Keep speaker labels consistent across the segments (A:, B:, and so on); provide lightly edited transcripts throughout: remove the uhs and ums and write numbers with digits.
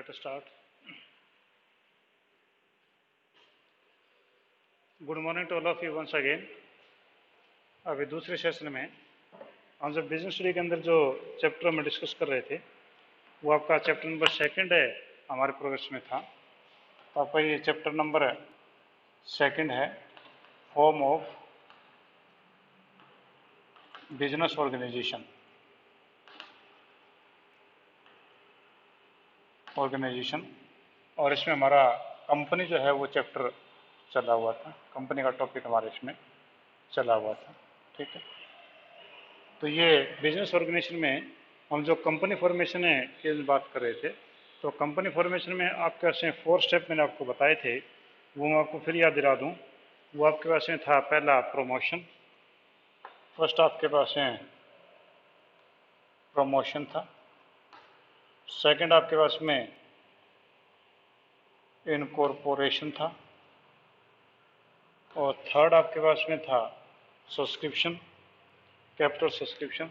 A: Let us start. Good morning to all of you once again. अभी दूसरे session में हम जब बिजनेस स्टडी के अंदर जो चैप्टर में डिस्कस कर रहे थे वो आपका चैप्टर नंबर सेकंड है, हमारे प्रोग्रेस में था। तो आपका ये चैप्टर नंबर सेकंड है, फॉर्म ऑफ बिजनेस ऑर्गेनाइजेशन। और इसमें हमारा कंपनी जो है वो चैप्टर चला हुआ था, कंपनी का टॉपिक हमारे इसमें चला हुआ था। ठीक है, तो ये बिजनेस ऑर्गेनाइजेशन में हम जो कंपनी फॉर्मेशन है की बात कर रहे थे, तो कंपनी फॉर्मेशन में आपके पास में 4 स्टेप मैंने आपको बताए थे, वो मैं आपको फिर याद दिला दूं। वो आपके पास में था, पहला प्रमोशन, फर्स्ट आपके पास में प्रमोशन था। सेकंड आपके पास में इनकॉर्पोरेशन था। और थर्ड आपके पास में था subscription, capital subscription,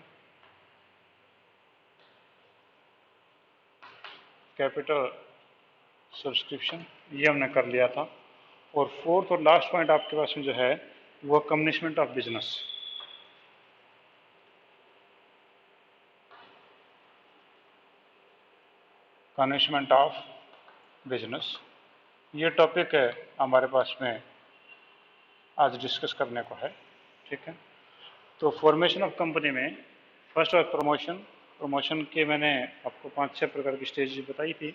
A: capital subscription, ये हमने कर लिया था। और फोर्थ और लास्ट पॉइंट आपके पास में जो है वो commitment of business. Commitment of business, ये टॉपिक है हमारे पास में आज डिस्कस करने को है। ठीक है, तो फॉर्मेशन ऑफ कंपनी में फर्स्ट और प्रमोशन के मैंने आपको 5-6 प्रकार की स्टेज बताई थी।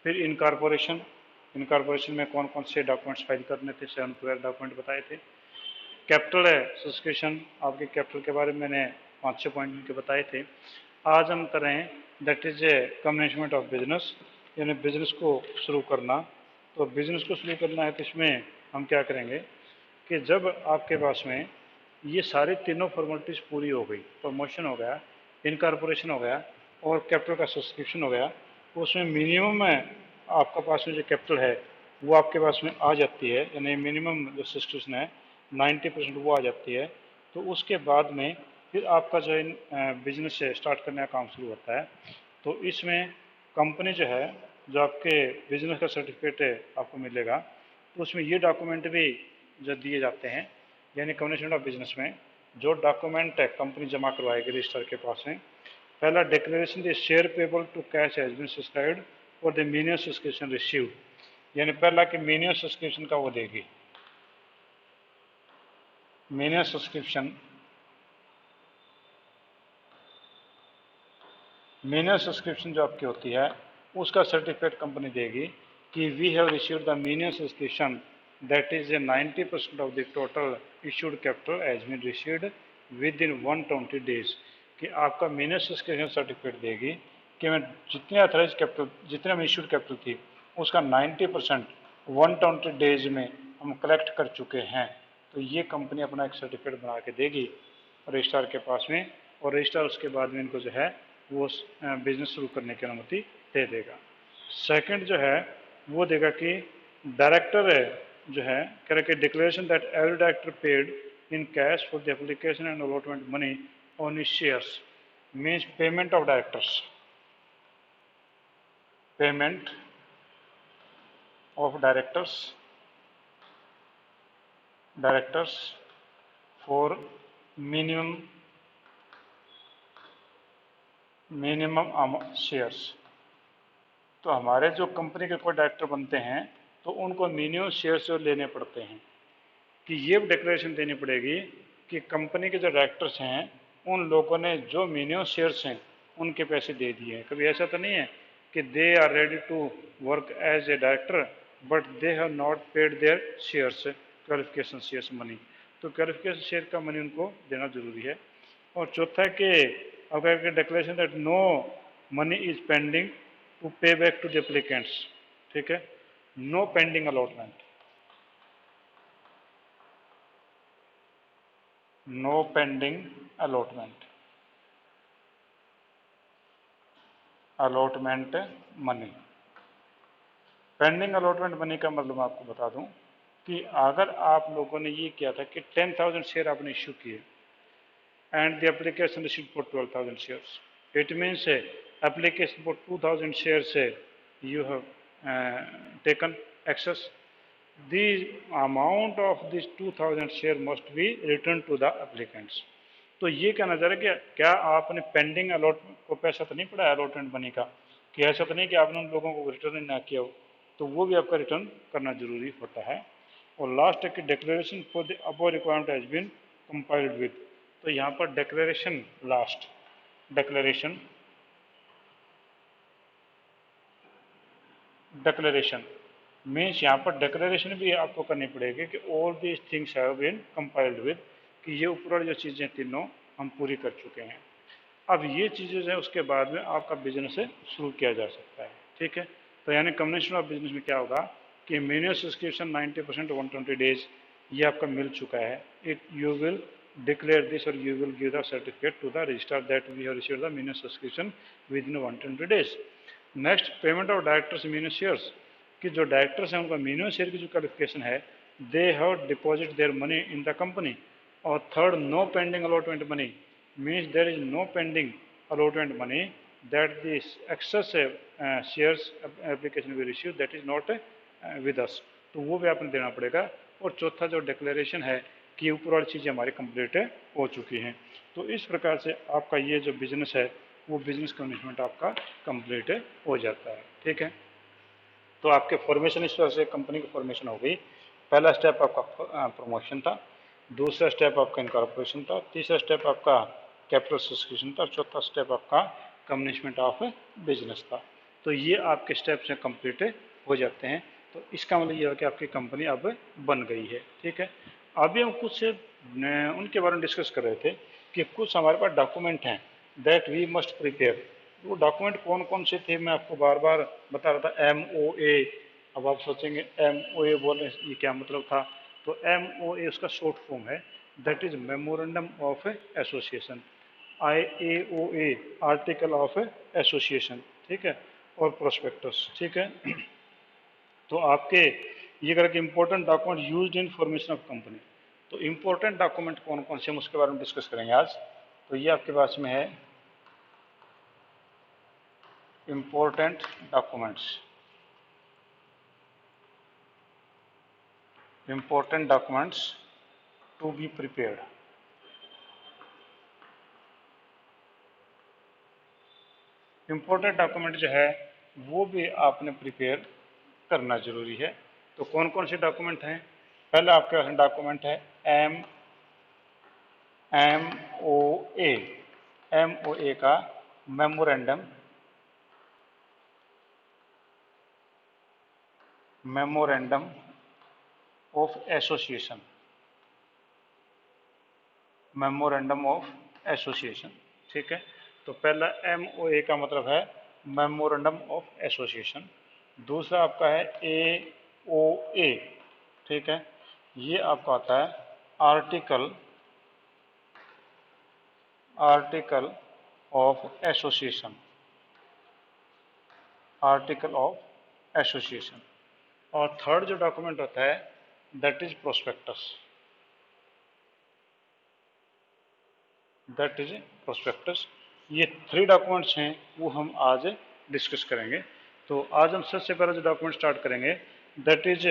A: फिर इनकॉर्पोरेशन में कौन कौन से डॉक्यूमेंट्स फाइल करने थे, 7 12 डॉक्यूमेंट बताए थे। कैपिटल है सब्सक्रिप्शन, आपके कैपिटल के बारे में मैंने 5-6 पॉइंट के बताए थे। आज हम करें that is A commitment of business, यानी बिजनेस को शुरू करना। तो बिजनेस को शुरू करना है तो इसमें हम क्या करेंगे कि जब आपके पास में ये सारी तीनों फॉर्मेलिटीज़ पूरी हो गई, प्रमोशन हो गया, इनकॉर्पोरेशन हो गया और कैपिटल का सब्सक्रिप्शन हो गया, तो उसमें मिनिमम आपका पास में जो कैपिटल है वो आपके पास में आ जाती है, यानी मिनिमम जो सब्सक्रिप्शन है 90% वो आ जाती है। तो उसके बाद में फिर आपका जो बिजनेस है स्टार्ट करने का काम शुरू होता है। तो इसमें कंपनी जो है, जो आपके बिजनेस का सर्टिफिकेट है आपको मिलेगा, तो उसमें ये डॉक्यूमेंट भी जो दिए जाते हैं, यानी कमिटमेंट ऑफ बिजनेस में जो डॉक्यूमेंट है कंपनी जमा करवाएगी रजिस्टर के पास में। पहला declaration the share payable to cash has been subscribed और द मिनिमम सब्सक्रिप्शन रिसीव्ड, यानी पहला कि मिनिमम सब्सक्रिप्शन का वो देगी। मिनिमम सब्सक्रिप्शन जो आपकी होती है उसका सर्टिफिकेट कंपनी देगी कि we have received the minimum subscription that is a 90% of the total issued capital has been received within 120 days, कि आपका मिनिमम सब्सक्रिप्शन सर्टिफिकेट देगी कि मैं जितने अथराइज कैपिटल, जितने में इशूड कैपिटल थी उसका 90% 120 डेज में हम कलेक्ट कर चुके हैं। तो ये कंपनी अपना एक सर्टिफिकेट बना के देगी रजिस्ट्रार के पास में, और रजिस्ट्रार उसके बाद में इनको जो है वो बिजनेस शुरू करने की अनुमति दे देगा। सेकंड जो है वो देगा कि डायरेक्टर है जो है कह रहा कि declaration that every director paid in cash for the application and allotment money on his shares, means payment of directors, payment of directors for minimum shares. तो हमारे जो कंपनी के कोई डायरेक्टर बनते हैं तो उनको मिनिमम शेयर्स जो लेने पड़ते हैं, कि ये डिक्लेरेशन देनी पड़ेगी कि कंपनी के जो डायरेक्टर्स हैं उन लोगों ने जो मिनिमम शेयर्स हैं उनके पैसे दे दिए हैं। कभी ऐसा तो नहीं है कि they are ready to work as a director but they have not paid their shares, qualification shares money. तो क्वालिफिकेशन शेयर का मनी उनको देना जरूरी है। और चौथा है कि अगर declaration that no money is pending to pay back to the applicants, ठीक है, no pending allotment, no pending allotment money. Pending allotment money का मतलब मैं आपको बता दूं कि अगर आप लोगों ने ये किया था कि 10,000 शेयर आपने इश्यू किए and the application received for 12,000 shares, it means application for 2,000 shares है you have taken access, the amount of this 2000 share must be returned to the applicants. तो ये कहना चाह रहा है कि क्या आपने पेंडिंग अलॉटमेंट को पैसा तो नहीं पड़ा अलॉटमेंट मनी का, कि ऐसा तो नहीं कि आपने उन लोगों को रिटर्न ना किया हो, तो वो भी आपका रिटर्न करना जरूरी होता है। और लास्ट है कि declaration for the above requirement has been compiled with, तो यहाँ पर डिक्लेरेशन लास्ट, डिक्लेरेशन मीन्स यहाँ पर डिक्लेरेशन भी आपको करनी पड़ेगी कि all these things have been compiled with, कि ये ऊपर जो चीज़ें तीनों हम पूरी कर चुके हैं। अब ये चीज़ें जो है उसके बाद में आपका बिजनेस शुरू किया जा सकता है। ठीक है, तो यानी कम्बिनेशन ऑफ बिजनेस में क्या होगा कि मिनिमम सब्सक्रिप्शन 90% 120 डेज ये आपका मिल चुका है। It you will declare this और you will give the certificate to the registrar that we have received the minimum subscription within 120 days. Next, payment of directors minimum shares, कि जो directors हैं उनका मिनिमम शेयर की जो qualification है, they have deposit their money in the company. और third, no pending allotment money, means there is no pending allotment money that this excess shares application we receive that is not with us, तो वो भी आपने देना पड़ेगा। और चौथा जो डिक्लेरेशन है कि ऊपर वाली चीज़ें हमारी कंप्लीट हो चुकी हैं। तो इस प्रकार से आपका ये जो बिजनेस है वो बिजनेस कमिटमेंट आपका कंप्लीट हो जाता है। ठीक है, तो आपके फॉर्मेशन इस तरह से कंपनी की फॉर्मेशन हो गई। पहला स्टेप आपका प्रमोशन था, दूसरा स्टेप आपका इनकॉर्पोरेशन था, तीसरा स्टेप आपका कैपिटल सब्सक्रिप्शन था, चौथा स्टेप आपका कमिटमेंट ऑफ बिजनेस था। तो ये आपके स्टेप से कंप्लीट हो जाते हैं। तो इसका मतलब ये है कि आपकी कंपनी अब बन गई है। ठीक है, अभी हम कुछ उनके बारे में डिस्कस कर रहे थे कि कुछ हमारे पास डॉक्यूमेंट हैं दैट वी मस्ट प्रिपेयर। वो डॉक्यूमेंट कौन कौन से थे मैं आपको बार बार बता रहा था। MOA, अब आप सोचेंगे MOA बोल रहे ये क्या मतलब था, तो MOA उसका शॉर्ट फॉर्म है, that is memorandum of association. IAOA article of association, ठीक है, और प्रोस्पेक्टस। ठीक है, तो आपके ये करके important document used in formation of company. तो इंपॉर्टेंट डॉक्यूमेंट कौन कौन से हम उसके बारे में डिस्कस करेंगे आज। तो ये आपके पास में है important documents, important documents to be prepared. Important document जो है वो भी आपने प्रिपेयर करना जरूरी है। तो कौन कौन से डॉक्यूमेंट हैं, पहला आपके पास डॉक्यूमेंट है MOA का memorandum of association, memorandum of association. ठीक है, तो पहला MOA का मतलब है मेमोरेंडम ऑफ एसोसिएशन। दूसरा आपका है AOA, ठीक है, ये आपका आता है article of association, article of association. और थर्ड जो डॉक्यूमेंट होता है that is prospectus, that is prospectus. ये 3 डॉक्यूमेंट्स हैं वो हम आज डिस्कस करेंगे। तो आज हम सबसे पहले जो डॉक्यूमेंट स्टार्ट करेंगे that is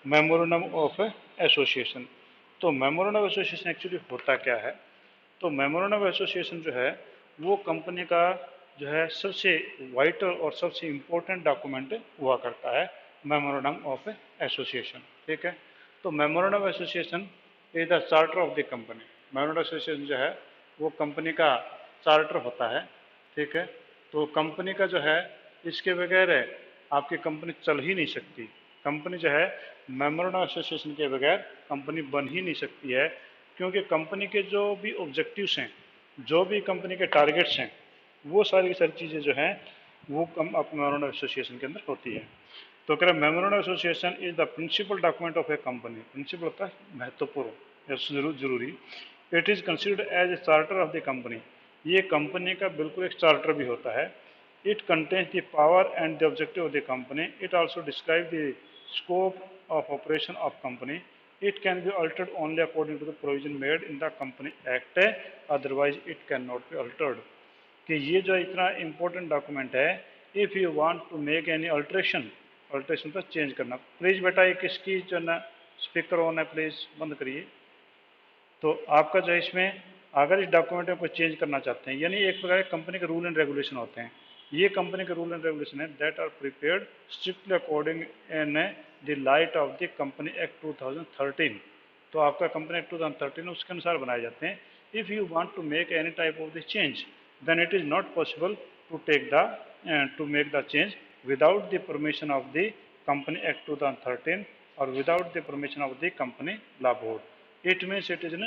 A: memorandum of association. तो मेमोरेंडम ऑफ एसोसिएशन एक्चुअली होता क्या है, तो मेमोरेंडम ऑफ एसोसिएशन जो है वो कंपनी का जो है सबसे वाइटल और सबसे इम्पोर्टेंट डॉक्यूमेंट हुआ करता है, मेमोरेंडम ऑफ एसोसिएशन। ठीक है, तो memorandum of association is the charter of the company. Memorandum of association जो है वो कंपनी का चार्टर होता है। ठीक है, तो कंपनी का जो है इसके बगैर आपकी कंपनी चल ही नहीं सकती। कंपनी जो है मेमोरेंडम ऑफ एसोसिएशन के बगैर कंपनी बन ही नहीं सकती है, क्योंकि कंपनी के जो भी ऑब्जेक्टिव्स हैं, जो भी कंपनी के टारगेट्स हैं, वो सारी की सारी चीज़ें जो हैं वो मेमोरेंडम ऑफ एसोसिएशन के अंदर होती है। तो कह रहे memorandum of association is the principal document of a company. Principal होता है महत्वपूर्ण, जरूरी। It is considered as a charter of the company. ये कंपनी का बिल्कुल एक चार्टर भी होता है। It contains the power and the objective of the company. It also describe the scope of operation of company. It can be altered only according to the provision made in the company act, otherwise it can not be altered. कि ये जो इतना important document है if you want to make any alteration, alteration तो change करना। Please बेटा ये किसकी जो ना स्पीकर ऑन है, प्लीज़ बंद करिए। तो आपका जो इसमें अगर इस डॉक्यूमेंट में कोई चेंज करना चाहते हैं, यानी एक प्रकार कंपनी के रूल एंड रेगुलेशन होते हैं, ये कंपनी के रूल एंड रेगुलेशन है that are prepared strictly according in the light of the company act 2013। तो आपका कंपनी एक्ट 2013 उसके अनुसार बनाए जाते हैं। If you want to make any type of the change then it is not possible to take the to make the change without the permission of the company act 2013 और without the permission of the company law board. It means it is a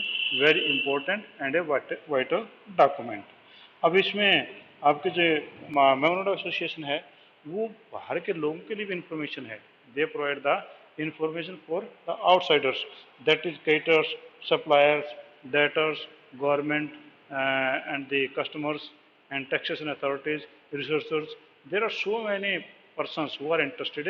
A: very important and a vital document. अब इसमें आपके जो memorandum association है वो बाहर के लोगों के लिए भी इंफॉर्मेशन है। They provide the information for the outsiders, that is creditors, suppliers, debtors, government and the customers and taxation authorities, researchers. There are so many persons who are interested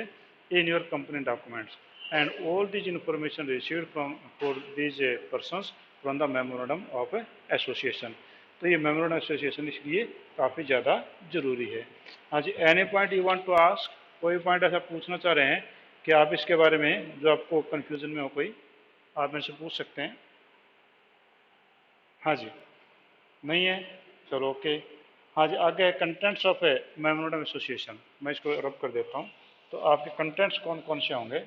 A: in your company documents, and all these information received from for these persons from the memorandum of association. तो ये memorandum association इसलिए काफ़ी ज़्यादा जरूरी है। हाँ जी, any point you want to ask, कोई पॉइंट ऐसा पूछना चाह रहे हैं कि आप इसके बारे में जो आपको कंफ्यूजन में हो कोई, आप मेरे से पूछ सकते हैं। हाँ जी, नहीं है, चलो ओके। हाँ जी, आगे contents of A memorandum association, मैं इसको रब कर देता हूँ। तो आपके कंटेंट्स कौन कौन से होंगे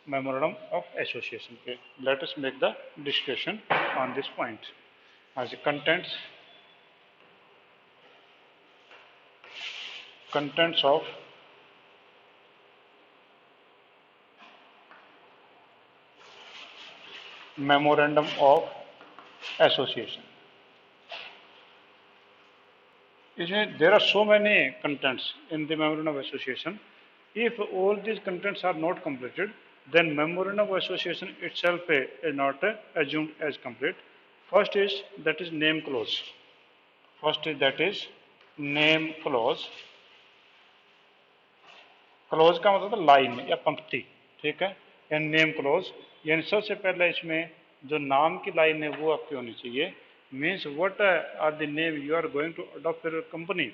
A: मेमोरेंडम ऑफ एसोसिएशन के? Let us make the discussion on this point. हाँ जी, contents, contents of memorandum of association. There are so many contents in the memorandum of association. If all these contents are not completed, then memorandum of association itself is not assumed as complete. First is that is name clause. First is that is name clause. Close का मतलब line या पंक्ति, ठीक है, यानी name close, यानी सबसे पहले इसमें जो नाम की लाइन है वो आपकी होनी चाहिए। Means what are the name you are going to adopt your company,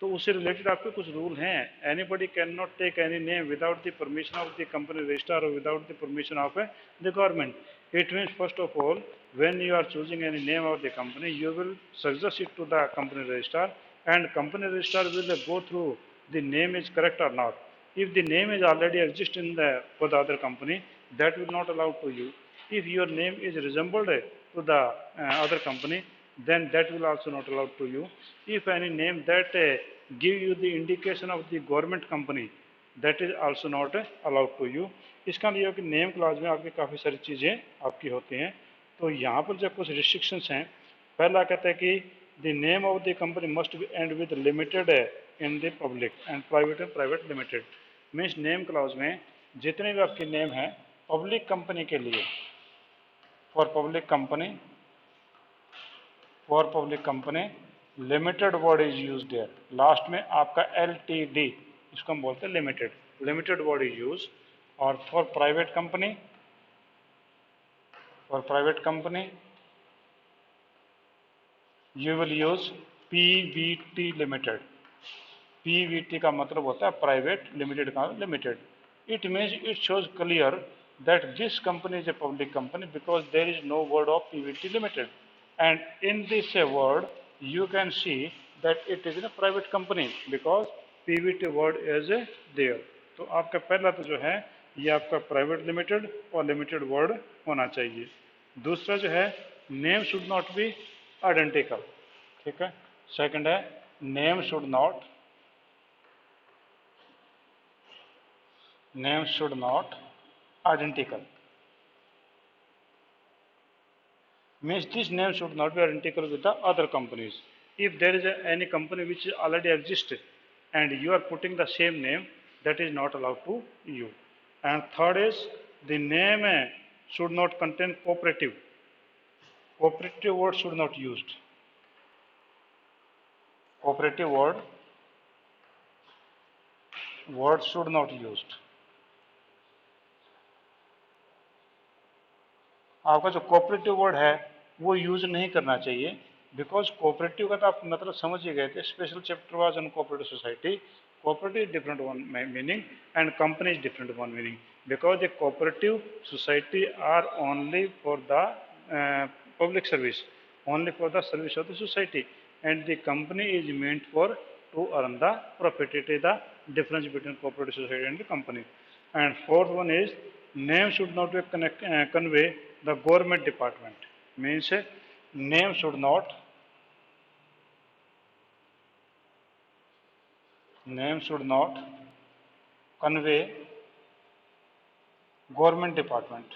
A: तो उससे रिलेटेड आपके कुछ रूल हैं। Anybody can not take any name without the permission of the company registrar और without the permission of the government. It means first of all when you are choosing any name of the company you will suggest it to the company registrar and company registrar will go through the name is correct और not. If the name is already exist in the for the other company, that will not allow to you. If your name is resembled to the other company, then that will also not allow to you. If any name that give you the indication of the government company, that is also not allowed to you. इसका मतलब कि name clause में आपकी काफ़ी सारी चीज़ें आपकी होती हैं। तो यहाँ पर जो कुछ रिस्ट्रिक्शंस हैं, पहला कहता है कि the name of the company must be and with limited in the public and private limited. Means name clause में जितने भी आपके नेम हैं पब्लिक कंपनी के लिए, for public company limited word is use there. Last में आपका LTD, इसको हम बोलते हैं लिमिटेड वर्ड इज यूज। और for private company you will use PVT limited. PVT का मतलब होता है प्राइवेट, लिमिटेड का limited. It means it shows clear that this company is a public company because there is no word of PVT limited, and in this word you can see that it is a private company because PVT word is there. तो आपका पहला तो जो है ये आपका private limited और limited word होना चाहिए। दूसरा जो है name should not be identical, ठीक है। सेकंड है name should not identical. Means this name should not be identical with the other companies. If there is any company which already exists and you are putting the same name, that is not allowed to you. And third is the name should not contain cooperative. Cooperative word should not used. Cooperative word should not used. आपका जो cooperative word है वो use नहीं करना चाहिए, because cooperative का तो आप मतलब समझ ही गए थे। Special chapter was on cooperative society. Cooperative is different one meaning and company is different one meaning, because the cooperative society are only for the public service, only for the service of the society, and the company is meant for to earn the profit. It is the difference between cooperative society and the company. And fourth one is name should not be convey the government department. Means name should not convey government department.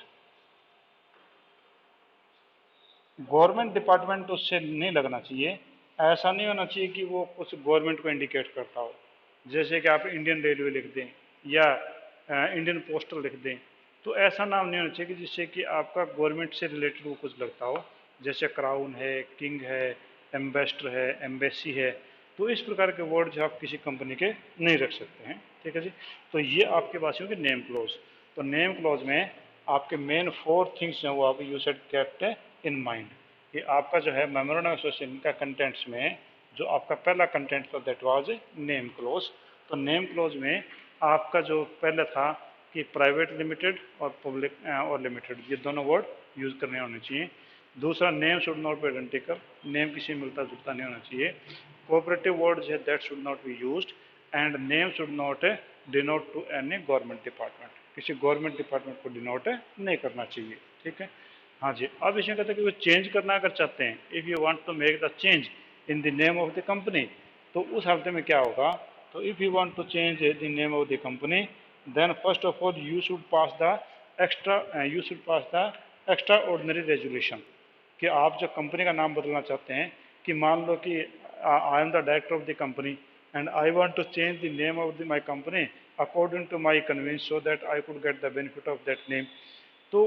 A: Government department उससे नहीं लगना चाहिए, ऐसा नहीं होना चाहिए कि वो कुछ गवर्नमेंट को इंडिकेट करता हो, जैसे कि आप इंडियन रेलवे लिख दें या इंडियन पोस्टल लिख दें, तो ऐसा नाम नहीं होना चाहिए कि जिससे कि आपका गवर्नमेंट से रिलेटेड वो कुछ लगता हो, जैसे क्राउन है, किंग है, एम्बेसडर है, एम्बेसी है। तो इस प्रकार के वर्ड जो आप किसी कंपनी के नहीं रख सकते हैं, ठीक है जी। तो ये आपके पास होंगे नेम क्लोज। तो नेम क्लोज में आपके मेन 4 थिंग्स हैं, वो आप you said kept in mind कि आपका जो है मेमोरेंडम एसोसिएशन का कंटेंट्स में जो आपका पहला कंटेंट था दैट वाज नेम क्लोज। तो नेम क्लोज में आपका जो पहले था कि प्राइवेट लिमिटेड और पब्लिक और लिमिटेड, ये दोनों वर्ड यूज करने होने चाहिए। दूसरा, name should not be identical, name किसी मिलता जुलता नहीं होना चाहिए। कोऑपरेटिव वर्ड है that should not be used, and name should not denote to any government department, किसी गवर्नमेंट डिपार्टमेंट को डिनोट नहीं करना चाहिए, ठीक है। हाँ जी, अब इसमें कहते हैं कि वो चेंज करना अगर चाहते हैं, if you want to make the change in the name of the company, तो उस हालत में क्या होगा, तो if you want to change the name of the company, then first of all you should pass the extraordinary resolution, कि आप जो कंपनी का नाम बदलना चाहते हैं, कि मान लो कि I am the director of the company and I want to change the name of the my company according to my convenience so that I could get the benefit of that name. तो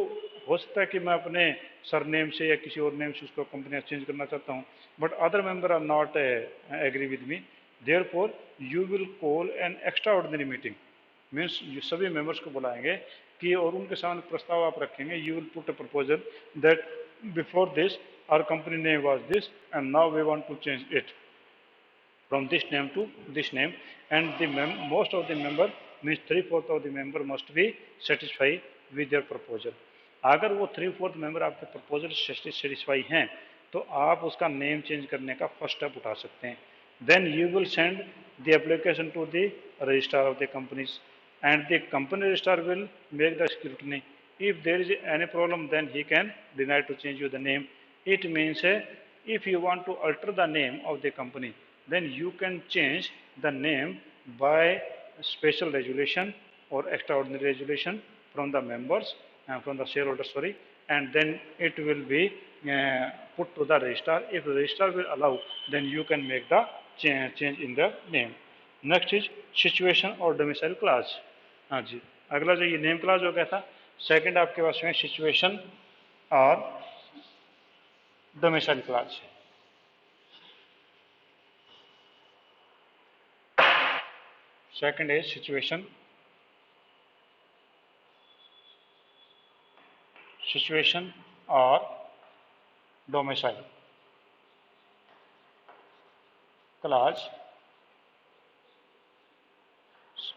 A: हो सकता है कि मैं अपने surname से या किसी और नेम से उसको कंपनी चेंज करना चाहता हूँ, but other member are not agree with me, therefore you will call an extraordinary meeting. Means सभी मेंबर्स को बुलाएंगे कि और उनके सामने प्रस्ताव आप रखेंगे, you will put a proposal that before this our company name was this and now we want to change it from this name to this name, and the most of the member means 3/4 of the member must be satisfied with their proposal। अगर वो 3/4 member आपके proposal से satisfy हैं, तो आप उसका name change करने का फर्स्ट स्टेप उठा सकते हैं। then you will send the application to the registrar of the companies, and the company registrar will make the scrutiny. If there is any problem, then he can deny to change you the name. It means if you want to alter the name of the company, then you can change the name by special resolution or extraordinary resolution from the members and from the shareholders, sorry, and then it will be put to the registrar. If the registrar will allow, then you can make the change in the name। Next is situation और domicile class. हाँ जी, अगला जो ये name class हो गया था, second आपके पास में सिचुएशन और domicile class. Second is situation और डोमिसाइल क्लास।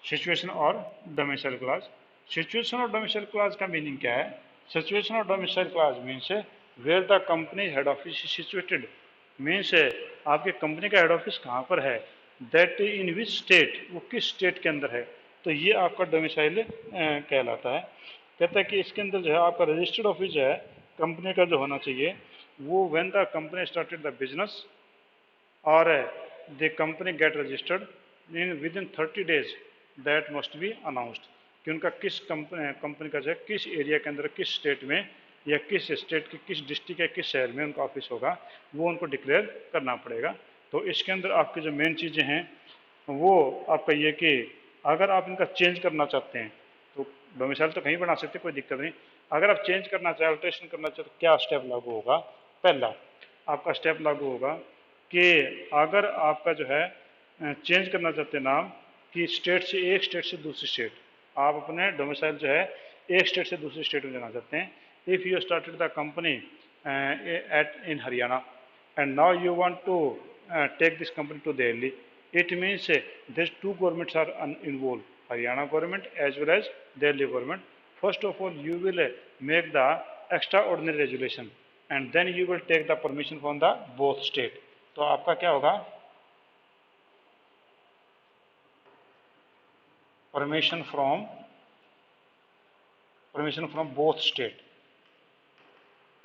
A: सिचुएशन और डोमिसाइल क्लास। सिचुएशन और डोमिसाइल क्लास का मीनिंग क्या है? सिचुएशन और domicile class means where the company head office is situated, means आपके कंपनी का हेड ऑफिस कहाँ पर है, दैट इन विच स्टेट, वो किस स्टेट के अंदर है, तो ये आपका डोमिसाइल कहलाता है। कहता है कि इसके अंदर जो है आपका रजिस्टर्ड ऑफिस जो है कंपनी का जो होना चाहिए, वो when the company started the business और the company get registered in within 30 days that must be announced, कि उनका किस कंपनी का जो है किस एरिया के अंदर, किस स्टेट में या किस स्टेट के किस डिस्ट्रिक्ट या किस शहर में उनका ऑफिस होगा, वो उनको डिक्लेयर करना पड़ेगा। तो इसके अंदर आपकी जो मेन चीज़ें हैं वो आपका ये कि अगर आप इनका चेंज करना चाहते हैं तो डोमिसाइल तो कहीं बना सकते, कोई दिक्कत नहीं। अगर आप चेंज करना चाहें, अल्ट्रेशन करना चाहें, तो क्या स्टेप लागू होगा? पहला आपका स्टेप लागू होगा कि अगर आपका जो है चेंज करना चाहते हैं नाम, कि स्टेट से एक स्टेट से दूसरी स्टेट, आप अपने डोमिसाइल जो है एक स्टेट से दूसरी स्टेट में जाना चाहते हैं। If you started the company at in Haryana and now you want to take this company to Delhi, It means these two governments are involved, Haryana government as well as Delhi government. First of all, you will make the extraordinary resolution and then you will take the permission from the both state. तो आपका क्या होगा, permission from both state.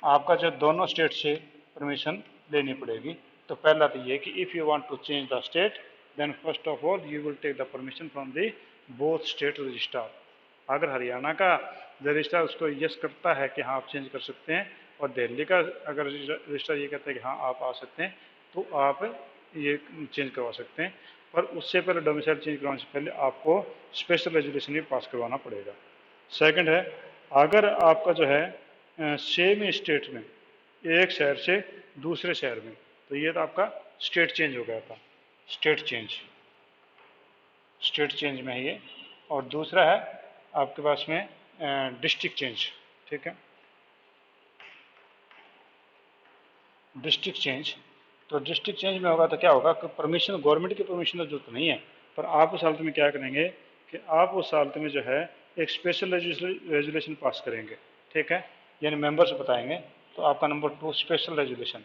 A: आपका जो दोनों state से permission लेनी पड़ेगी। तो पहला तो ये कि if you want to change the state then first of all you will take the permission from the both state registrar. अगर हरियाणा का रजिस्ट्रार उसको यस करता है कि हाँ आप चेंज कर सकते हैं और दिल्ली का अगर रजिस्ट्रार ये कहता है कि हाँ आप आ सकते हैं तो आप ये चेंज करवा सकते हैं। पर उससे पहले डोमिसाइल चेंज करवाने से पहले आपको स्पेशल रेजोल्यूशन भी पास करवाना पड़ेगा। सेकंड है, अगर आपका जो है सेम स्टेट में एक शहर से दूसरे शहर में, तो ये तो आपका स्टेट चेंज हो गया था, स्टेट चेंज में है ये। और दूसरा है आपके पास में डिस्ट्रिक्ट चेंज, ठीक है, डिस्ट्रिक्ट चेंज। तो डिस्ट्रिक्ट चेंज में होगा तो क्या होगा कि परमिशन, गवर्नमेंट की परमिशन तो जरूरत नहीं है, पर आप उस हालत में क्या करेंगे कि आप उस हालत में जो है एक स्पेशल रेजोल्यूशन पास करेंगे, ठीक है, यानी मेंबर्स बताएंगे। तो आपका number 2 special resolution.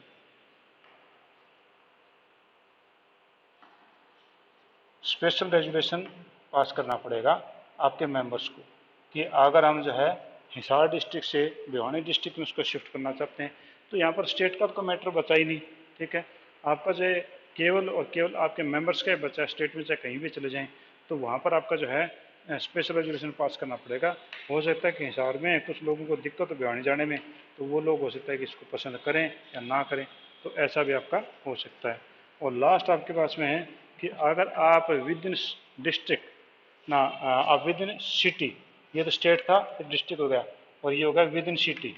A: Special resolution pass करना पड़ेगा आपके मेंबर्स को कि अगर हम जो है हिसार डिस्ट्रिक्ट से भिवानी डिस्ट्रिक्ट में उसको शिफ्ट करना चाहते हैं तो यहाँ पर स्टेट का तो मैटर बचा ही नहीं, ठीक है। आपका जो है केवल और केवल आपके मेंबर्स का बचा, स्टेट में चाहे कहीं भी चले जाएं तो वहाँ पर आपका जो है स्पेशल रेजोल्यूशन पास करना पड़ेगा। हो सकता है कि हिसार में कुछ लोगों को दिक्कत हो भिवानी जाने में, तो वो लोग हो सकता है कि इसको पसंद करें या ना करें, तो ऐसा भी आपका हो सकता है। और लास्ट आपके पास में है कि अगर आप विद इन डिस्ट्रिक्ट ना, आप विद इन सिटी, ये तो स्टेट था, डिस्ट्रिक्ट हो गया, और ये होगा with in city.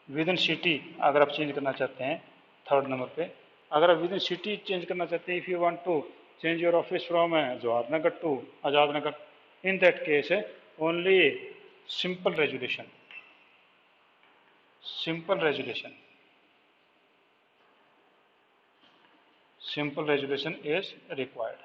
A: With in city अगर आप चेंज करना चाहते हैं, थर्ड नंबर पे, अगर आप विद इन सिटी चेंज करना चाहते हैं, if you want to change your office from Jawaharnagar to Azad Nagar, in that case only simple resolution, simple resolution is required.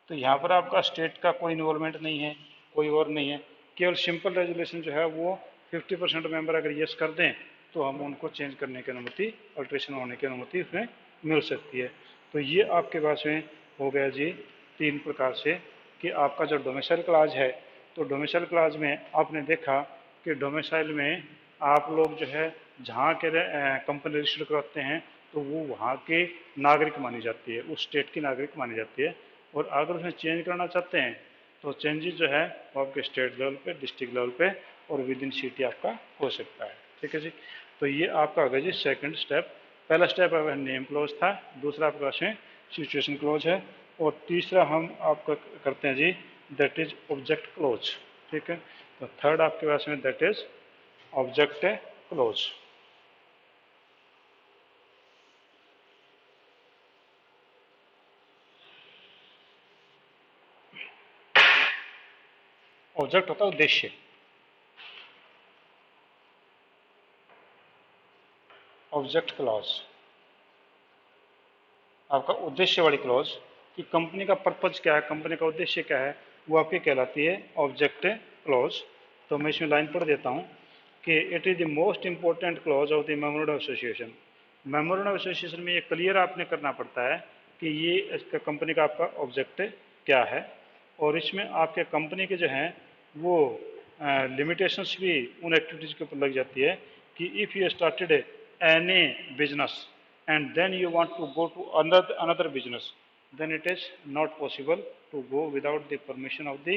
A: तो यहाँ पर आपका स्टेट का कोई इन्वॉल्वमेंट नहीं है, कोई और नहीं है, केवल सिंपल रेजोल्यूशन जो है वो 50% मेंबर अगर यस कर दें तो हम उनको चेंज करने की अनुमति, अल्ट्रेशन होने की अनुमति उसमें मिल सकती है। तो ये आपके पास में हो गया जी 3 प्रकार से कि आपका जो डोमिसाइल क्लाज है, तो डोमिसाइल क्लाज में आपने देखा कि डोमिसाइल में आप लोग जो है जहाँ के कंपनी रजिस्टर कराते हैं तो वो वहाँ के नागरिक मानी जाती है, उस स्टेट की नागरिक मानी जाती है। और अगर उसमें चेंज करना चाहते हैं तो चेंजेस जो है वो आपके स्टेट लेवल पे, डिस्ट्रिक्ट लेवल पे और विद इन सिटी आपका हो सकता है, ठीक है जी। तो ये आपका होगा जी सेकंड स्टेप। पहला स्टेप आपका नेम क्लोज था, दूसरा आपके पास में सिचुएशन क्लोज है, और तीसरा हम आपका करते हैं जी दैट इज ऑब्जेक्ट क्लोज, ठीक है। तो थर्ड आपके पास में that is object close. Object होता है उद्देश्य, ऑब्जेक्ट क्लॉज आपका उद्देश्य वाली क्लॉज कि कंपनी का पर्पज क्या है, कंपनी का उद्देश्य क्या है, वो आपकी कहलाती है ऑब्जेक्ट क्लॉज। तो मैं इसमें लाइन पढ़ देता हूँ कि it is the most important clause of the memorandum association. Memorandum association में ये क्लियर आपने करना पड़ता है कि ये इसका कंपनी का आपका ऑब्जेक्ट क्या है, और इसमें आपके कंपनी के जो हैं वो लिमिटेशंस भी उन एक्टिविटीज़ के ऊपर लग जाती है कि if you started any business and then you want to go to another business, then it is not possible to go without the permission of the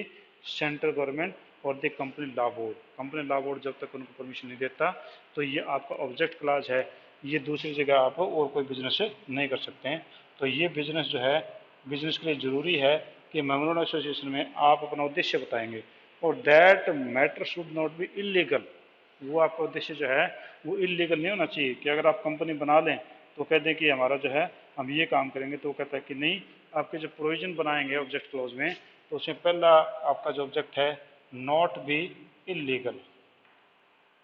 A: central government और the company law board। Company law board जब तक उनको permission नहीं देता तो ये आपका object class है, ये दूसरी जगह आप और कोई बिजनेस नहीं कर सकते हैं। तो ये बिजनेस जो है, बिजनेस के लिए ज़रूरी है कि मेमोरेंडम एसोसिएशन में आप अपना उद्देश्य बताएंगे और that matter should not B illegal. वो आपका उद्देश्य जो है वो इलीगल नहीं होना चाहिए कि अगर आप कंपनी बना लें तो कह दें कि हमारा जो है हम ये काम करेंगे, तो वो कहता है कि नहीं, आपके जो प्रोविजन बनाएंगे ऑब्जेक्ट क्लॉज में तो उसमें पहला आपका जो ऑब्जेक्ट है not be illegal,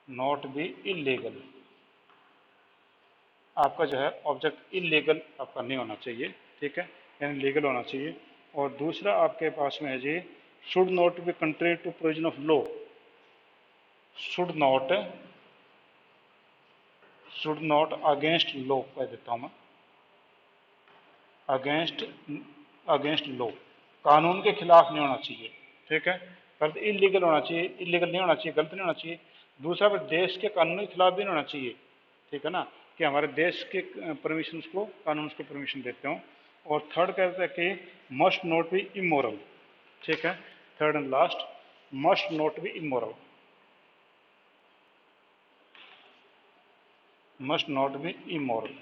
A: not be illegal. आपका जो है ऑब्जेक्ट इलीगल आपका नहीं होना चाहिए, ठीक है, यानी लीगल होना चाहिए। और दूसरा आपके पास में है जी, should not be country to provision of law, should not, should not against law कह देता हूँ मैं, अगेंस्ट, अगेंस्ट लॉ, कानून के खिलाफ नहीं होना चाहिए, ठीक है, पर इलीगल होना चाहिए, इलीगल नहीं होना चाहिए, गलत नहीं होना चाहिए। दूसरा फिर देश के कानून के खिलाफ भी नहीं होना चाहिए, ठीक है ना, कि हमारे देश के परमिशन को, कानून को परमिशन देते हो। और थर्ड कहते हैं कि मस्ट नॉट बी इमोरल, ठीक है, third and last, must not be immoral, must not be immoral.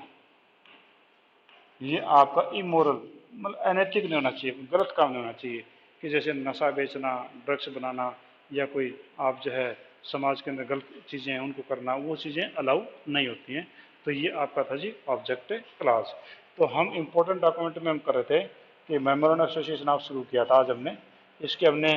A: ये आपका इमोरल मतलब अनैतिक नहीं होना चाहिए, गलत काम नहीं होना चाहिए, कि जैसे नशा बेचना, ड्रग्स बनाना, या कोई आप जो है समाज के अंदर गलत चीज़ें हैं उनको करना, वो चीज़ें अलाउ नहीं होती हैं। तो ये आपका था जी ऑब्जेक्ट क्लास। तो हम इम्पोर्टेंट डॉक्यूमेंट में हम कर रहे थे कि मेमोरेंडम एसोसिएशन आप शुरू किया था आज हमने, इसके हमने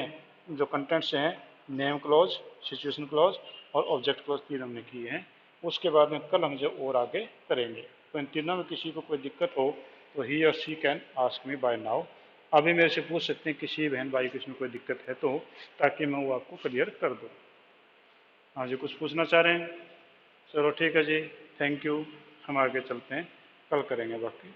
A: जो कंटेंट्स हैं, नेम क्लॉज, सिचुएशन क्लॉज और ऑब्जेक्ट क्लॉज, तीन हमने किए हैं। उसके बाद में कल हम जो और आगे करेंगे। तो इन तीनों में किसी को कोई दिक्कत हो तो ही और see can ask me by now, अभी मेरे से पूछ सकते हैं किसी बहन भाई को इसमें कोई दिक्कत है तो, ताकि मैं वो आपको क्लियर कर दूँ। हाँ जी, कुछ पूछना चाह रहे हैं? चलो ठीक है जी, थैंक यू, हम आगे चलते हैं, कल करेंगे बाकी।